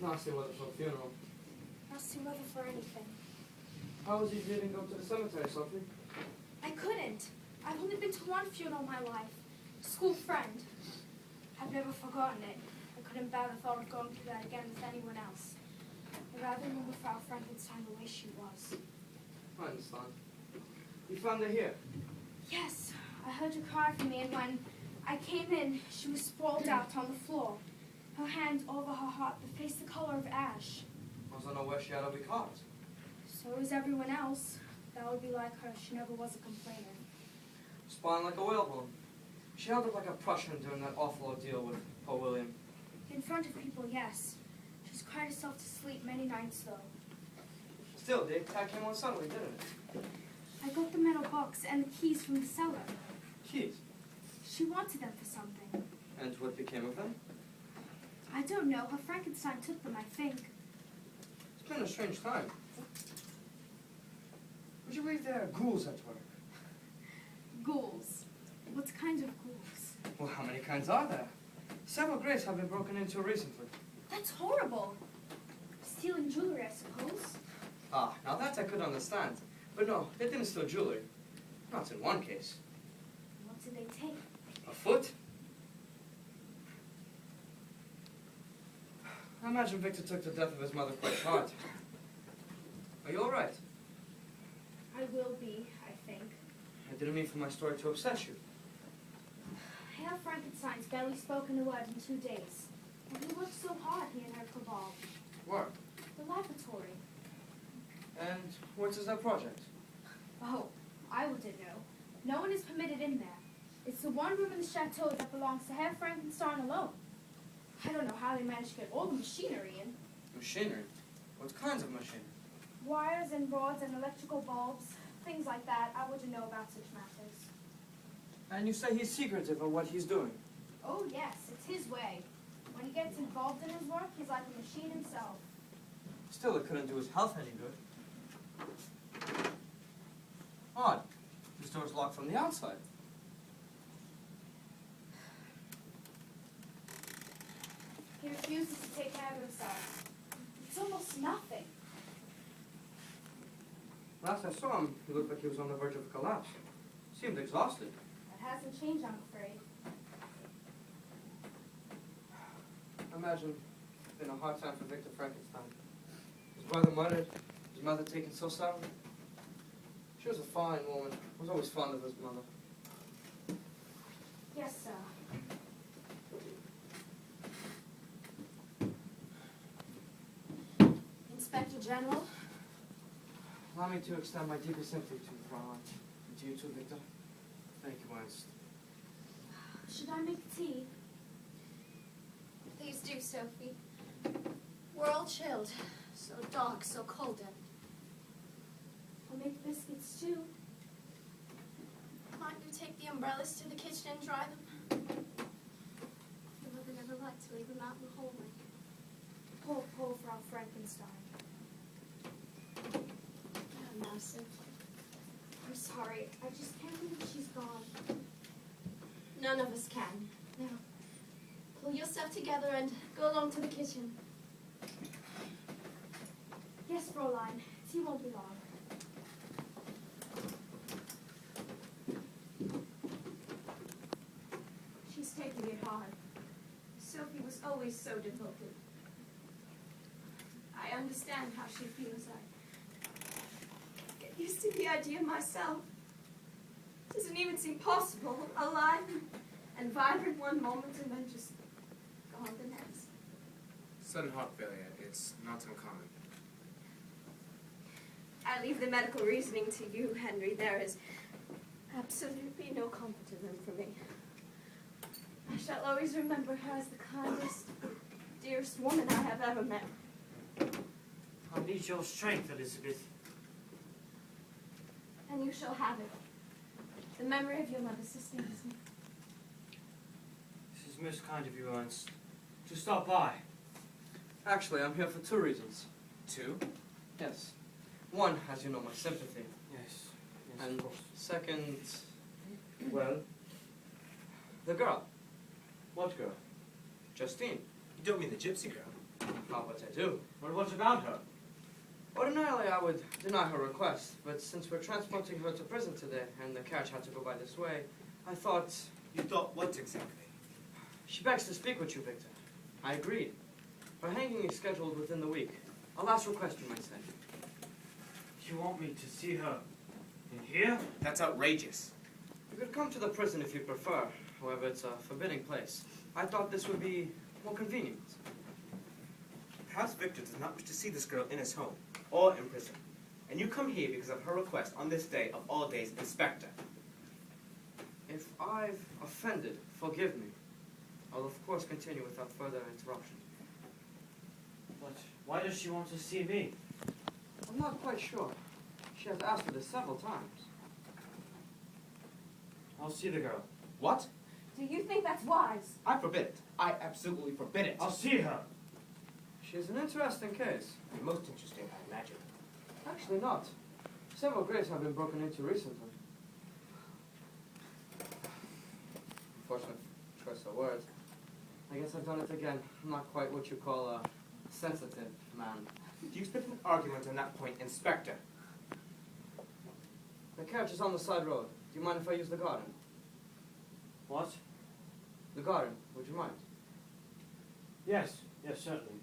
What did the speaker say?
Nasty weather for a funeral. Nasty weather for anything. How was you didn't go to the cemetery, Sophie? I couldn't. I've only been to one funeral in my life. A school friend. I've never forgotten it. I couldn't bear the thought of going through that again with anyone else. I'd rather remember Frau Frankenstein the way she was. I understand. You found her here? Yes. I heard her cry for me, and when I came in, she was sprawled out on the floor. Her hand over her heart, the face the color of ash. I don't know where she had to be caught. So is everyone else. That would be like her. She never was a complainer. Spine like a whalebone. She held up like a Prussian during that awful ordeal with poor William. In front of people, yes. She's cried herself to sleep many nights, though. Still, the attack came on suddenly, didn't it? I got the metal box and the keys from the cellar. Keys? She wanted them for something. And what became of them? I don't know. Her Frankenstein took them, I think. It's been a strange time. Would you believe there are ghouls at work? Ghouls? What kind of ghouls? Well, how many kinds are there? Several graves have been broken into recently. That's horrible. Stealing jewelry, I suppose. Ah, now that I could understand. But no, they didn't steal jewelry. Not in one case. What did they take? A foot? I imagine Victor took the death of his mother quite hard. Are you all right? I will be, I think. I didn't mean for my story to upset you. Herr Frankenstein's barely spoken a word in 2 days. And he worked so hard, he and Herr Cabal. Work? The laboratory. And what is that project? Oh, I wouldn't know. No one is permitted in there. It's the one room in the chateau that belongs to Herr Frankenstein alone. I don't know how they managed to get all the machinery in. Machinery? What kinds of machinery? Wires and rods and electrical bulbs, things like that. I wouldn't know about such matters. And you say he's secretive of what he's doing? Oh yes, it's his way. When he gets involved in his work, he's like a machine himself. Still, it couldn't do his health any good. Odd. This door's locked from the outside. He refuses to take care of himself. It's almost nothing. Last I saw him, he looked like he was on the verge of a collapse. Seemed exhausted. That hasn't changed, I'm afraid. Imagine it's been a hard time for Victor Frankenstein. His brother murdered, his mother taken so suddenly. She was a fine woman. Was always fond of his mother. Yes, sir. Inspector General? Allow me to extend my deepest sympathy to you, Fraulein. And to you too, Victor. Thank you, Ernst. Should I make tea? Please do, Sophie. We're all chilled. So dark, so cold, and I'll make biscuits too. might you take the umbrellas to the kitchen and dry them? Your mother never liked to leave them out in the hallway. Poor Frau Frankenstein. Oh, no, Sophie. I'm sorry. I just can't believe she's gone. None of us can. Now, pull yourself together and go along to the kitchen. Yes, Fräulein. Tea won't be long. She's taking it hard. Sophie was always so devoted. I understand how she feels. I get used to the idea myself. It doesn't even seem possible. Alive and vibrant one moment and then just gone the next. Sudden heart failure, it's not uncommon. I leave the medical reasoning to you, Henry. There is absolutely no comfort in them for me. I shall always remember her as the kindest, dearest woman I have ever met. I need your strength, Elizabeth. And you shall have it. The memory of your mother sustains me. This is most kind of you, Ernst. To stop by. Actually, I'm here for 2 reasons. 2? Yes. One, as you know, my sympathy. Yes. And of course. second, Well, the girl, what girl? Justine. You don't mean the gypsy girl? How about I do? Well, what about her? Ordinarily, I would deny her request, but since we're transporting her to prison today, and the carriage had to go by this way, I thought... You thought what exactly? She begs to speak with you, Victor. I agreed. Her hanging is scheduled within the week. A last request, you might say. You want me to see her in here? That's outrageous. You could come to the prison if you prefer. However, it's a forbidding place. I thought this would be more convenient. Perhaps Victor does not wish to see this girl in his home, or in prison. And you come here because of her request on this day of all days, Inspector. If I've offended, forgive me. I'll of course continue without further interruption. But why does she want to see me? I'm not quite sure. She has asked for this several times. I'll see the girl. What? Do you think that's wise? I forbid it. I absolutely forbid it. I'll see her. She's an interesting case. Most interesting, I imagine. Actually not. Several graves have been broken into recently. Unfortunate choice of words. I guess I've done it again. I'm not quite what you call a sensitive man. Do you expect an argument on that point, Inspector? The carriage is on the side road. Do you mind if I use the garden? What? The garden, would you mind? Yes, yes, certainly.